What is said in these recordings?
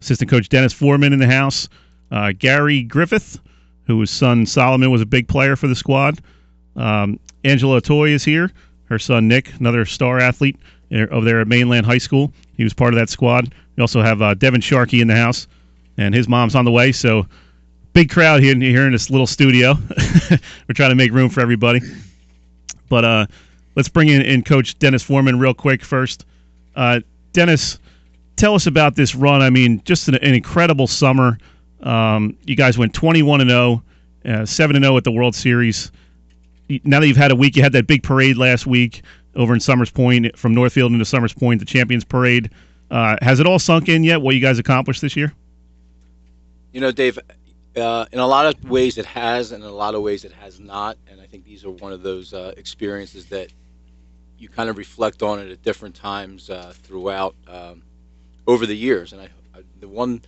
assistant coach Dennis Foreman in the house. Gary Griffith, whose son Solomon was a big player for the squad. Angela Toy is here. Her son Nick, another star athlete over there at Mainland High School. He was part of that squad. We also have Devin Sharkey in the house, and his mom's on the way. So big crowd here in this little studio. We're trying to make room for everybody. But let's bring in Coach Dennis Foreman real quick first. Dennis, tell us about this run. I mean, just an incredible summer. You guys went 21-0, 7-0 at the World Series. Now that you've had a week, you had that big parade last week over in Summers Point, from Northfield into Summers Point, the Champions Parade. Has it all sunk in yet, what you guys accomplished this year? You know, Dave, in a lot of ways it has, and in a lot of ways it has not. And I think these are one of those experiences that you kind of reflect on it at different times throughout over the years. And the one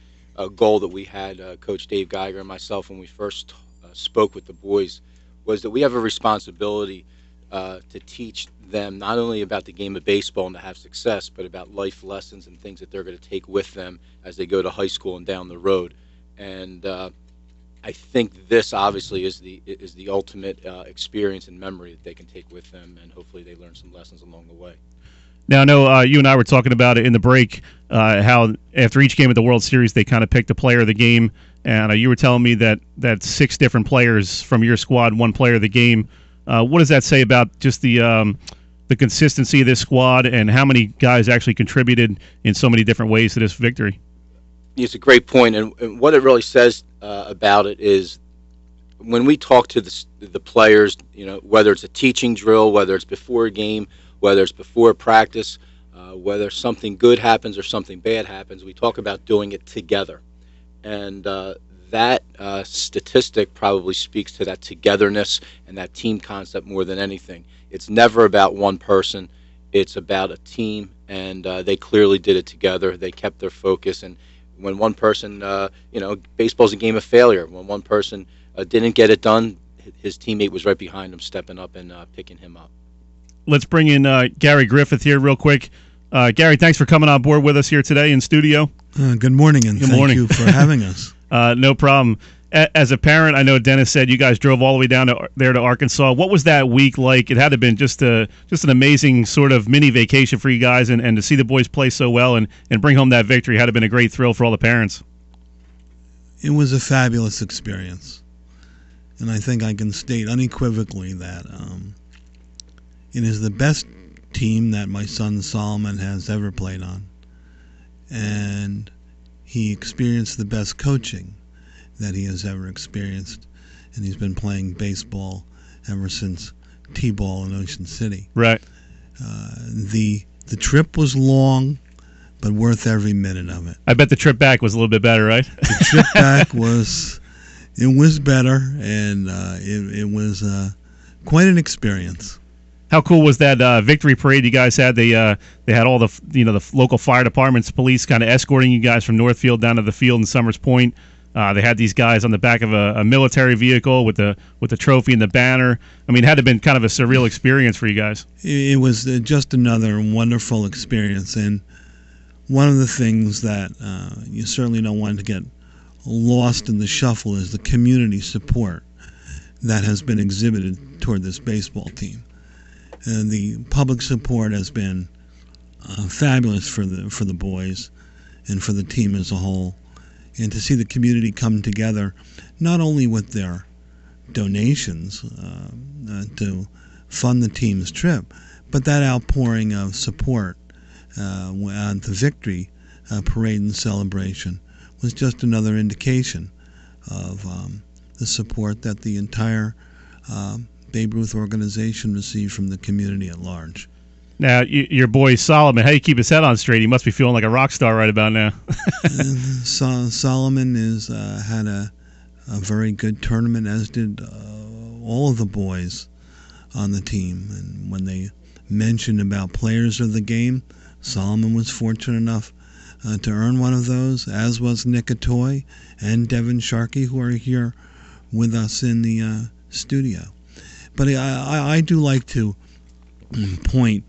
goal that we had, Coach Dave Geiger and myself, when we first spoke with the boys, was that we have a responsibility to teach them not only about the game of baseball and to have success, but about life lessons and things that they're going to take with them as they go to high school and down the road. And I think this obviously is the ultimate experience and memory that they can take with them, and hopefully they learn some lessons along the way. Now, I know you and I were talking about it in the break, how after each game of the World Series they kind of picked a player of the game, and you were telling me that 6 different players from your squad, one player of the game. What does that say about just the consistency of this squad and how many guys actually contributed in so many different ways to this victory? It's a great point, and what it really says about it is when we talk to the players, you know, whether it's a teaching drill, whether it's before a game, whether it's before practice, whether something good happens or something bad happens, we talk about doing it together. And that statistic probably speaks to that togetherness and that team concept more than anything. It's never about one person. It's about a team, and they clearly did it together. They kept their focus, and when one person, baseball's a game of failure. When one person didn't get it done, his teammate was right behind him, stepping up and picking him up. Let's bring in Gary Griffith here real quick. Gary, thanks for coming on board with us here today in studio. Good morning, and thank you for having us. No problem. As a parent, I know Dennis said you guys drove all the way down there to Arkansas. What was that week like? It had to have been just an amazing sort of mini vacation for you guys, and to see the boys play so well and bring home that victory had to have been a great thrill for all the parents. It was a fabulous experience, and I think I can state unequivocally that it is the best team that my son Solomon has ever played on, and he experienced the best coaching that he has ever experienced, and he's been playing baseball ever since T-ball in Ocean City. Right. The trip was long, but worth every minute of it. I bet the trip back was a little bit better, right? The trip back was better, and it was quite an experience. How cool was that victory parade you guys had? They had all the local fire departments, police kind of escorting you guys from Northfield down to the field in Summers Point. They had these guys on the back of a military vehicle with the trophy and the banner. I mean, it had to have been kind of a surreal experience for you guys. It was just another wonderful experience, and one of the things that you certainly don't want to get lost in the shuffle is the community support that has been exhibited toward this baseball team. And the public support has been fabulous for the boys and for the team as a whole. And to see the community come together, not only with their donations to fund the team's trip, but that outpouring of support on the victory parade and celebration was just another indication of the support that the entire Babe Ruth organization received from the community at large. Now, your boy Solomon, how do you keep his head on straight? He must be feeling like a rock star right about now. Solomon had a very good tournament, as did all of the boys on the team. And when they mentioned about players of the game, Solomon was fortunate enough to earn one of those, as was Nick Atoy and Devin Sharkey, who are here with us in the studio. But I do like to point,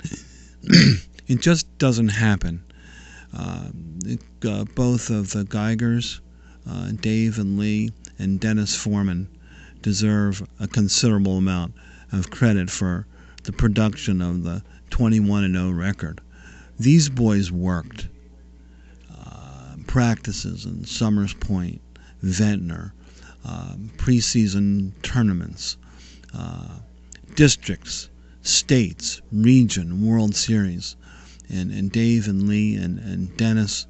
it just doesn't happen. Both of the Geigers, Dave and Lee, and Dennis Foreman, deserve a considerable amount of credit for the production of the 21-0 record. These boys worked. Practices in Summers Point, Ventnor, preseason tournaments, districts, states, region, World Series. And Dave and Lee and Dennis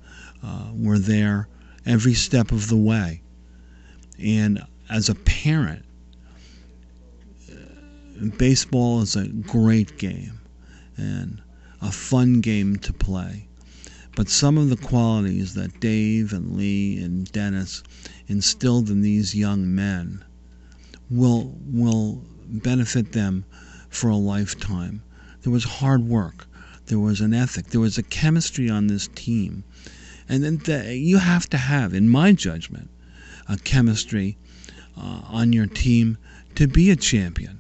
were there every step of the way. And as a parent, baseball is a great game and a fun game to play. But some of the qualities that Dave and Lee and Dennis instilled in these young men will benefit them for a lifetime. There was hard work. There was an ethic. There was a chemistry on this team. And then you have to have, in my judgment, a chemistry on your team to be a champion.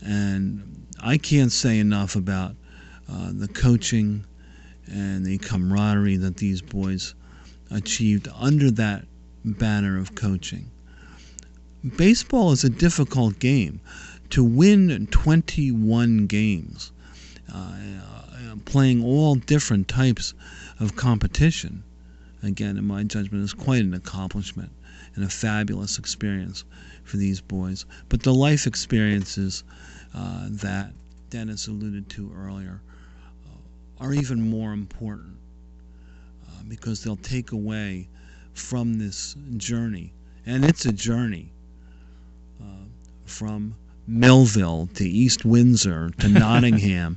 And I can't say enough about the coaching and the camaraderie that these boys achieved under that banner of coaching. Baseball is a difficult game. To win 21 games, playing all different types of competition, again, in my judgment, is quite an accomplishment and a fabulous experience for these boys. But the life experiences that Dennis alluded to earlier are even more important because they'll take away from this journey, and it's a journey from Millville to East Windsor to Nottingham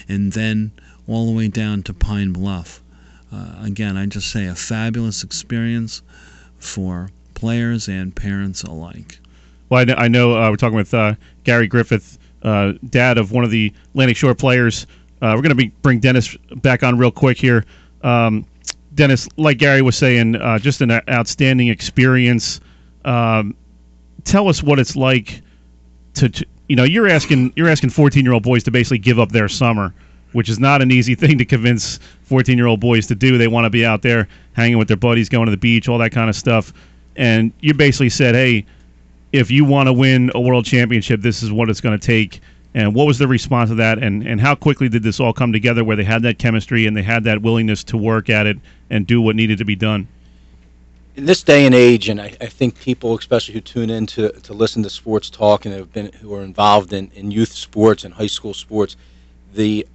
and then all the way down to Pine Bluff. Again, I just say a fabulous experience for players and parents alike. Well, I know we're talking with Gary Griffith, dad of one of the Atlantic Shore players. We're going to bring Dennis back on real quick here. Dennis, like Gary was saying, just an outstanding experience. Tell us what it's like to you're asking 14-year-old boys to basically give up their summer, which is not an easy thing to convince 14-year-old boys to do. They want to be out there hanging with their buddies, going to the beach, all that kind of stuff. And you basically said, hey, if you want to win a world championship, this is what it's going to take. And what was the response to that? And how quickly did this all come together where they had that chemistry and they had that willingness to work at it and do what needed to be done? In this day and age, and I think people, especially who tune in to listen to sports talk and who are involved in youth sports and high school sports, the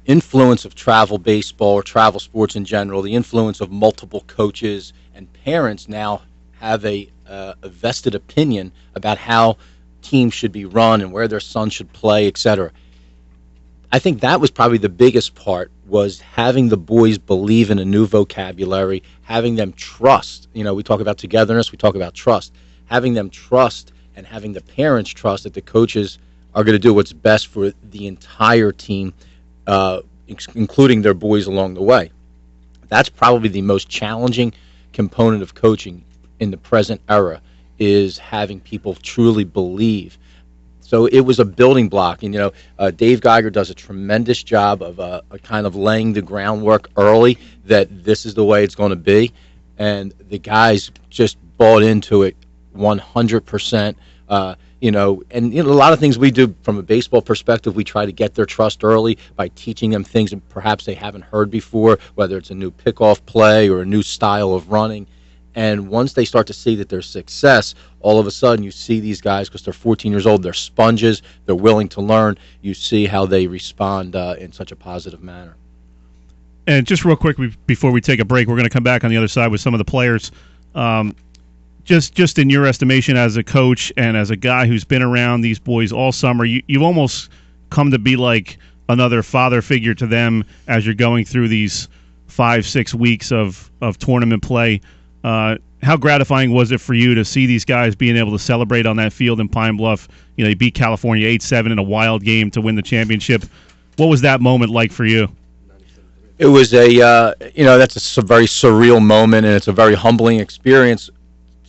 influence of travel baseball or travel sports in general, the influence of multiple coaches and parents now have a vested opinion about how teams should be run and where their son should play, etc. I think that was probably the biggest part, was having the boys believe in a new vocabulary, having them trust. We talk about togetherness, we talk about trust. Having them trust and having the parents trust that the coaches are going to do what's best for the entire team, including their boys along the way. That's probably the most challenging component of coaching in the present era, is having people truly believe. So it was a building block. And, Dave Geiger does a tremendous job of a kind of laying the groundwork early that this is the way it's going to be. And the guys just bought into it 100%. And a lot of things we do from a baseball perspective, we try to get their trust early by teaching them things that perhaps they haven't heard before, whether it's a new pickoff play or a new style of running. And once they start to see that there's success, all of a sudden you see these guys, because they're 14 years old, they're sponges, they're willing to learn. You see how they respond in such a positive manner. And just real quick before we take a break, we're going to come back on the other side with some of the players. Just in your estimation as a coach and as a guy who's been around these boys all summer, you've almost come to be like another father figure to them as you're going through these 5-6 weeks of tournament play. How gratifying was it for you to see these guys being able to celebrate on that field in Pine Bluff? They beat California 8-7 in a wild game to win the championship. What was that moment like for you? It was that's a very surreal moment, and it's a very humbling experience.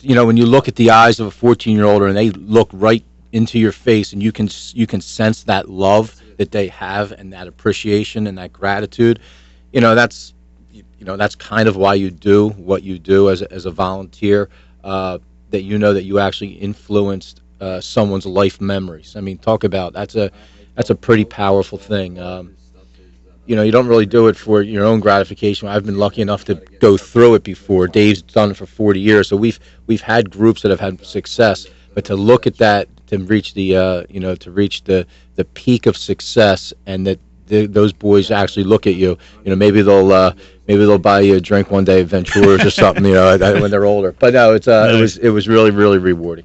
When you look at the eyes of a 14-year-old and they look right into your face, and you can sense that love that they have and that appreciation and that gratitude. that's kind of why you do what you do as a volunteer. That that you actually influenced someone's life memories. I mean, talk about that's a pretty powerful thing. You don't really do it for your own gratification. I've been lucky enough to go through it before. Dave's done it for 40 years, so we've had groups that have had success. But to look at that, to reach the peak of success, and that those boys actually look at you. Maybe they'll buy you a drink one day at Ventura's or something. When they're older. But no, it was really, really rewarding.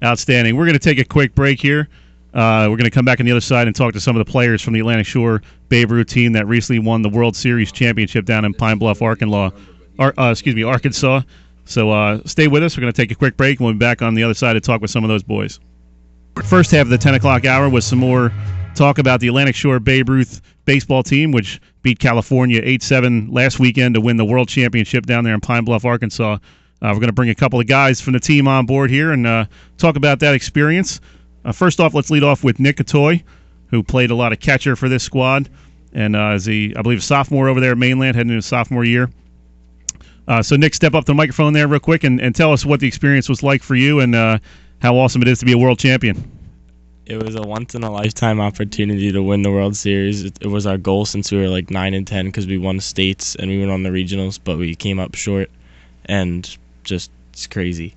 Outstanding. We're going to take a quick break here. We're going to come back on the other side and talk to some of the players from the Atlantic Shore Babe Ruth team that recently won the World Series championship down in Pine Bluff, Arkansas. So stay with us. We're going to take a quick break, and we'll be back on the other side to talk with some of those boys. First half of the 10 o'clock hour was some more talk about the Atlantic Shore Babe Ruth baseball team, which beat California 8-7 last weekend to win the World Championship down there in Pine Bluff, Arkansas. We're going to bring a couple of guys from the team on board here and talk about that experience. First off, let's lead off with Nick Atoy, who played a lot of catcher for this squad, and is I believe, a sophomore over there at Mainland, heading into his sophomore year. So, Nick, step up to the microphone there real quick and tell us what the experience was like for you and how awesome it is to be a world champion. It was a once-in-a-lifetime opportunity to win the World Series. It was our goal since we were like 9 and 10 because we won states and we went on the regionals, but we came up short, and just it's crazy.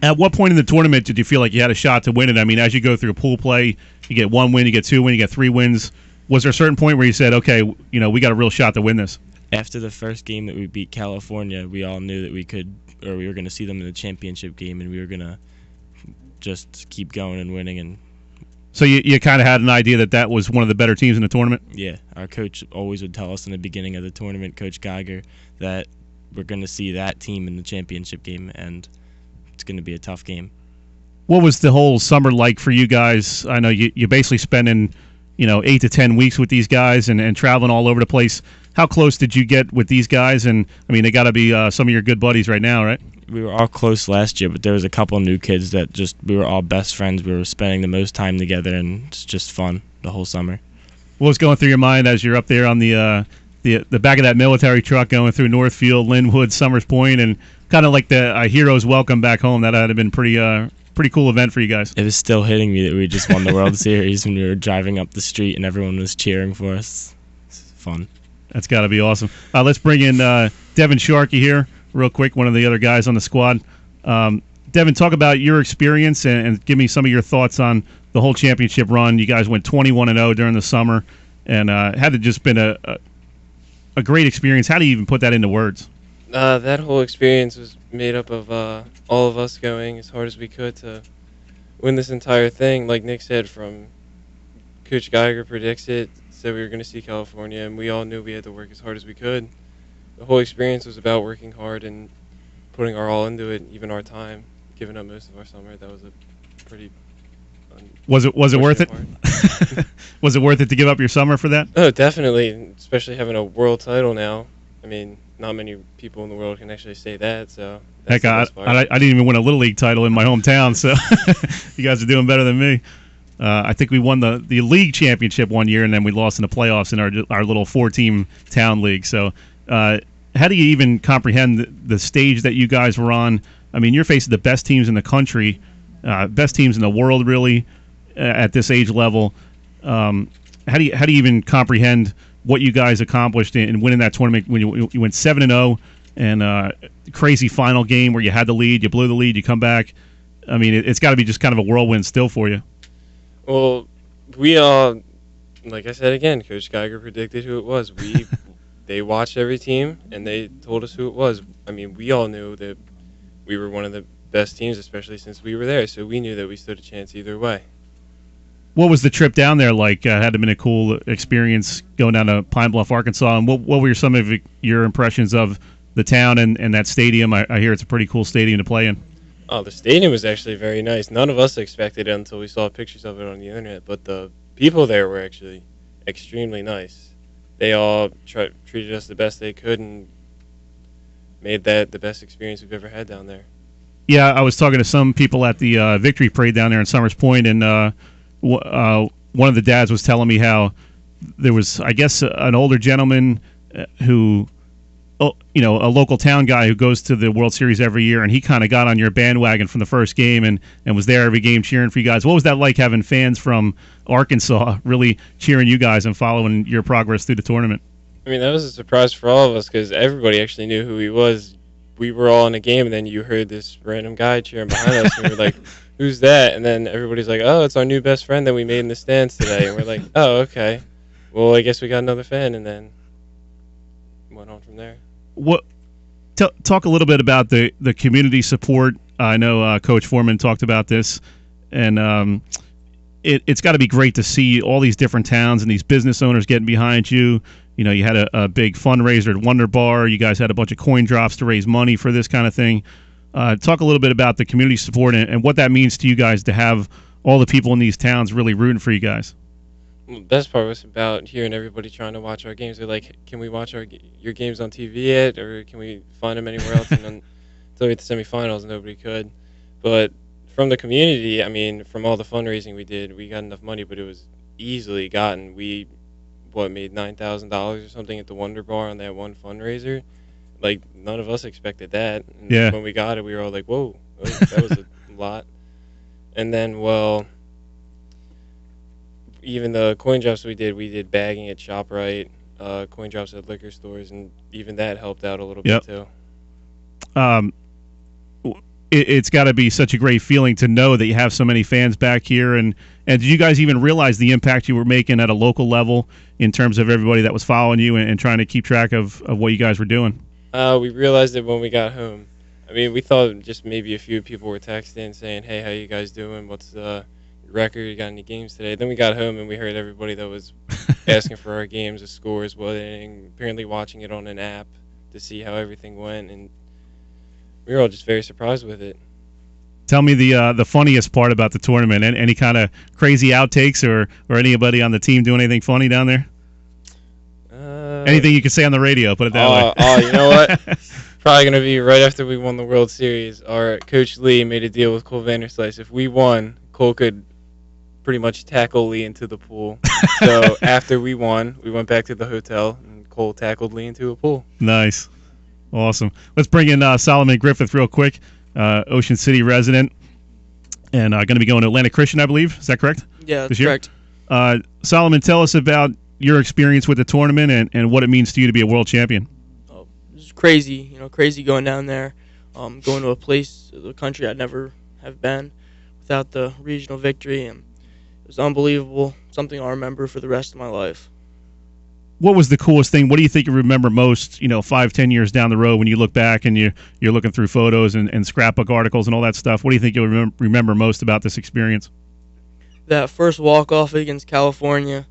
At what point in the tournament did you feel like you had a shot to win it? I mean, as you go through pool play, you get 1 win, you get 2 wins, you get 3 wins. Was there a certain point where you said, okay, we got a real shot to win this? After the first game that we beat California, we all knew that we were going to see them in the championship game, and we were going to just keep going and winning. And so you kind of had an idea that was one of the better teams in the tournament? Yeah. Our coach always would tell us in the beginning of the tournament, Coach Geiger, that we're going to see that team in the championship game, and it's going to be a tough game. What was the whole summer like for you guys? I know you're basically spending 8 to 10 weeks with these guys and traveling all over the place. How close did you get with these guys? And, I mean, they got to be some of your good buddies right now, right? We were all close last year, but there was a couple new kids that we were all best friends. We were spending the most time together, and it's just fun the whole summer. What was going through your mind as you're up there on the back of that military truck going through Northfield, Linwood, Summers Point, and kind of like the hero's welcome back home? That had been pretty cool event for you guys. It was still hitting me that we just won the World Series when we were driving up the street and everyone was cheering for us. It's fun. That's got to be awesome. Let's bring in Devin Sharkey here real quick, one of the other guys on the squad. Devin, talk about your experience and give me some of your thoughts on the whole championship run. You guys went 21-0 during the summer and had to just been a great experience. How do you even put that into words? That whole experience was made up of all of us going as hard as we could to win this entire thing. Like Nick said, from Coach Geiger predicts it, said we were going to see California, and we all knew we had to work as hard as we could. The whole experience was about working hard and putting our all into it, even our time, giving up most of our summer. That was a pretty Was it worth it? Was it worth it to give up your summer for that? Oh, definitely, especially having a world title now. I mean, not many people in the world can actually say that. So heck, I didn't even win a Little League title in my hometown, so you guys are doing better than me. I think we won the league championship one year, and then we lost in the playoffs in our little 4-team town league. So how do you even comprehend the stage that you guys were on? I mean, you're facing the best teams in the country, best teams in the world, really, at this age level. How do you even comprehend what you guys accomplished in winning that tournament when you went 7-0 and crazy final game where you had the lead, you blew the lead, you come back? I mean, it's got to be just kind of a whirlwind still for you. Well, we all, like I said again, Coach Geiger predicted who it was. They watched every team, and they told us who it was. I mean, we all knew that we were one of the best teams, especially since we were there, so we knew that we stood a chance either way. What was the trip down there like? Had to have been a cool experience going down to Pine Bluff, Arkansas, and what were some of your impressions of the town and that stadium? I hear it's a pretty cool stadium to play in. Oh, the stadium was actually very nice. None of us expected it until we saw pictures of it on the internet, but the people there were actually extremely nice. They all treated us the best they could and made that the best experience we've ever had down there. Yeah, I was talking to some people at the Victory Parade down there in Summers Point, and one of the dads was telling me how there was, I guess, an older gentleman who, a local town guy who goes to the World Series every year, and he kind of got on your bandwagon from the first game and was there every game cheering for you guys. What was that like, having fans from Arkansas really cheering you guys and following your progress through the tournament? I mean, that was a surprise for all of us because everybody actually knew who he was. We were all in a game, and then you heard this random guy cheering behind us, and we were like, who's that? And then everybody's like, oh, it's our new best friend that we made in the stands today. And we're like, oh, okay. Well, I guess we got another fan, and then went on from there. Talk a little bit about the community support. I know Coach Foreman talked about this, and it's got to be great to see all these different towns and these business owners getting behind you. You had a big fundraiser at Wonder Bar. You guys had a bunch of coin drops to raise money for this kind of thing. Talk a little bit about the community support and what that means to you guys to have all the people in these towns really rooting for you guys. Well, the best part was about hearing everybody trying to watch our games. They're like, can we watch your games on TV yet, or can we find them anywhere else? And then until we hit the semifinals, nobody could. But from the community, I mean, from all the fundraising we did, we got enough money, but it was easily gotten. We made $9,000 or something at the Wonder Bar on that one fundraiser. Like, none of us expected that. And yeah. When we got it, we were all like, whoa, that was a lot. And then, well, even the coin drops we did bagging at ShopRite, coin drops at liquor stores, and even that helped out a little bit too. It's got to be such a great feeling to know that you have so many fans back here. And did you guys even realize the impact you were making at a local level in terms of everybody that was following you and trying to keep track of what you guys were doing? We realized it when we got home. I mean, we thought just maybe a few people were texting saying, hey, how you guys doing? What's the record? You got any games today? Then we got home and we heard everybody that was asking for our games, the scores, apparently watching it on an app to see how everything went. And we were all just very surprised with it. Tell me the funniest part about the tournament. Any kind of crazy outtakes or anybody on the team doing anything funny down there? Anything you can say on the radio, put it that way. Oh, you know what? Probably going to be right after we won the World Series. Our Coach Lee made a deal with Cole Vanderslice. If we won, Cole could pretty much tackle Lee into the pool. So after we won, we went back to the hotel, and Cole tackled Lee into a pool. Nice. Awesome. Let's bring in Solomon Griffith real quick, Ocean City resident, and going to be going to Atlantic Christian, I believe. Is that correct? Yeah, that's correct. Solomon, tell us about your experience with the tournament and what it means to you to be a world champion. Oh, it was crazy, crazy going down there, going to a place, the country I'd never have been without the regional victory, and it was unbelievable, something I'll remember for the rest of my life. What was the coolest thing? What do you think you remember most, 5-10 years down the road when you look back and you're looking through photos and scrapbook articles and all that stuff? What do you think you'll remember most about this experience? That first walk-off against California,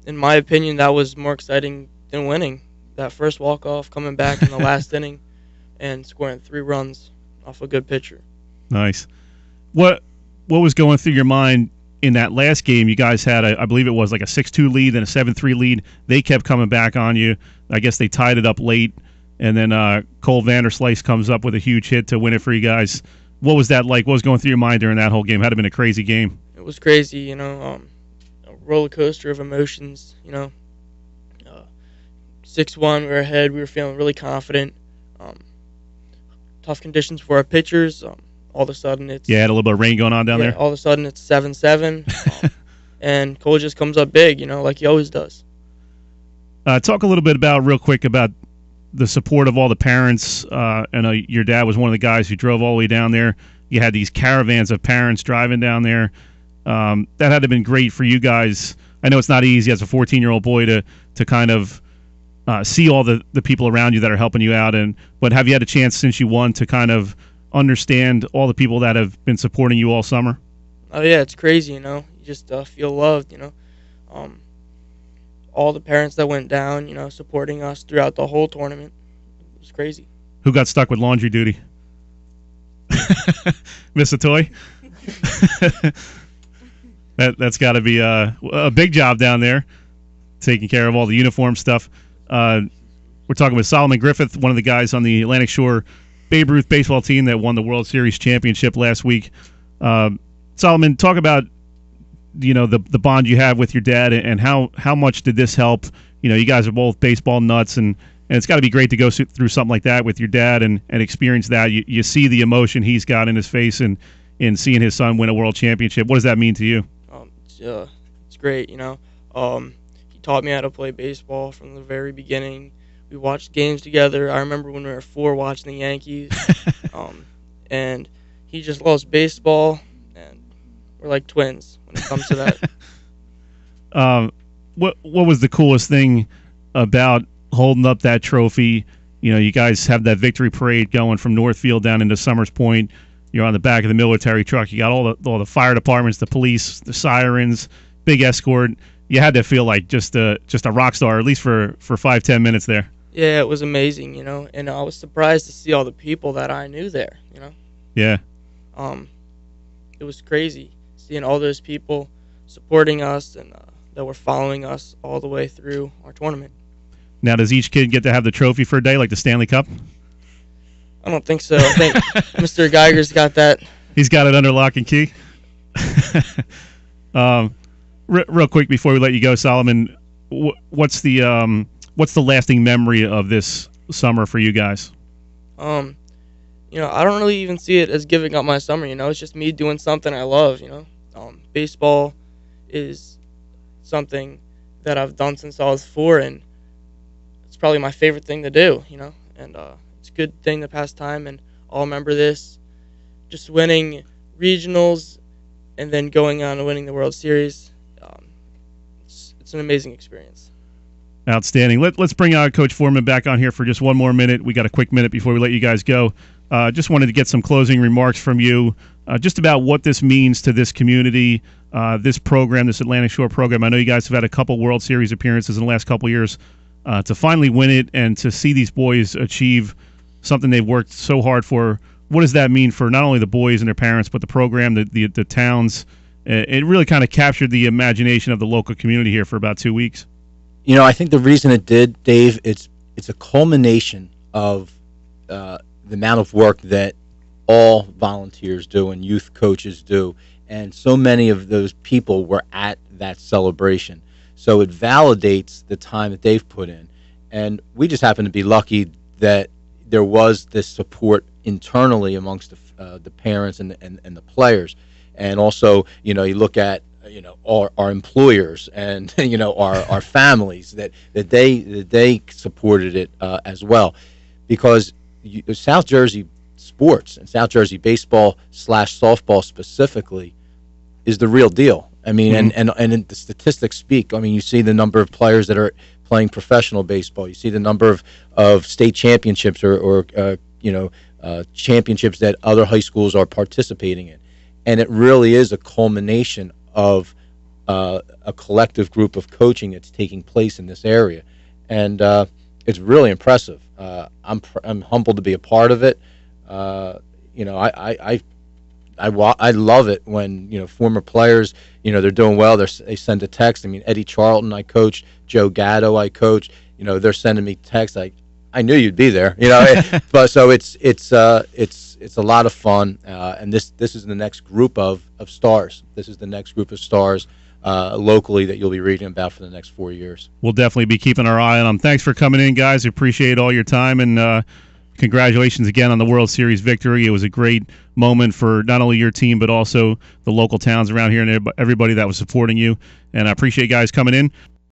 in my opinion, that was more exciting than winning. That first walk-off, coming back in the last inning and scoring 3 runs off a good pitcher. Nice. What was going through your mind in that last game? You guys had, I believe it was like a 6-2 lead and a 7-3 lead. They kept coming back on you. I guess they tied it up late, and then Cole Vanderslice comes up with a huge hit to win it for you guys. What was that like? What was going through your mind during that whole game? Had it been a crazy game? It was crazy, a roller coaster of emotions. 6-1, we were ahead. We were feeling really confident. Tough conditions for our pitchers. All of a sudden, it's had a little bit of rain going on down there. All of a sudden, it's 7-7, and Cole just comes up big, like he always does. Talk a little bit real quick about the support of all the parents. I know your dad was one of the guys who drove all the way down there. You had these caravans of parents driving down there. That had to have been great for you guys. I know it's not easy as a 14-year-old boy to kind of see all the people around you that are helping you out. But have you had a chance since you won to kind of understand all the people that have been supporting you all summer? Oh yeah, it's crazy. You just feel loved. All the parents that went down, supporting us throughout the whole tournament. It was crazy. Who got stuck with laundry duty? Miss a toy? That's got to be a big job down there, taking care of all the uniform stuff. We're talking with Solomon Griffith, one of the guys on the Atlantic Shore Babe Ruth baseball team that won the World Series championship last week. Solomon, talk about the bond you have with your dad and how much did this help you guys are both baseball nuts, and it's got to be great to go through something like that with your dad and experience that. You see the emotion he's got in his face and in seeing his son win a world championship. What does that mean to you? It's great, He taught me how to play baseball from the very beginning. We watched games together. I remember when we were 4 watching the Yankees, and he just loves baseball, and we're like twins when it comes to that. What was the coolest thing about holding up that trophy? You guys have that victory parade going from Northfield down into Summers Point. You're on the back of the military truck. You got all the fire departments, the police, the sirens, big escort. You had to feel like just a rock star, at least for 5-10 minutes there. Yeah, it was amazing, and I was surprised to see all the people that I knew there, Yeah. It was crazy seeing all those people supporting us and that were following us all the way through our tournament. Now, does each kid get to have the trophy for a day, like the Stanley Cup? I don't think so. I think Mr. Geiger's got that. He's got it under lock and key. Real quick before we let you go, Solomon, what's the lasting memory of this summer for you guys? I don't really even see it as giving up my summer. It's just me doing something I love. Baseball is something that I've done since I was 4, and it's probably my favorite thing to do. And it's a good thing to pass time, and I'll remember this. Just winning regionals and then going on and winning the World Series. It's an amazing experience. Outstanding. Let's bring Coach Foreman back on here for just one more minute. We got a quick minute before we let you guys go. Just wanted to get some closing remarks from you, just about what this means to this community, this program, this Atlantic Shore program. I know you guys have had a couple World Series appearances in the last couple years. To finally win it and to see these boys achieve something they've worked so hard for, what does that mean for not only the boys and their parents, but the program, the towns? It really kind of captured the imagination of the local community here for about 2 weeks. I think the reason it did, Dave, it's a culmination of the amount of work that all volunteers do and youth coaches do, and so many of those people were at that celebration. So it validates the time that they've put in, and we just happen to be lucky that there was this support internally amongst the parents and the players, and also you look at our employers and our families that they supported it as well, because South Jersey sports and South Jersey baseball / softball specifically is the real deal. I mean, and the statistics speak. I mean, you see the number of players that are playing professional baseball. You see the number of state championships or championships that other high schools are participating in, and it really is a culmination of a collective group of coaching that's taking place in this area, and it's really impressive. I'm humbled to be a part of it. I love it when former players they're doing well. They send a text. I mean, Eddie Charlton I coached, Joe Gatto I coached. They're sending me texts like, I knew you'd be there. But so it's a lot of fun, and this is the next group of stars. This is the next group of stars locally that you'll be reading about for the next 4 years. We'll definitely be keeping our eye on them. Thanks for coming in, guys. Appreciate all your time, and congratulations again on the World Series victory. It was a great moment for not only your team, but also the local towns around here and everybody that was supporting you. And I appreciate you guys coming in.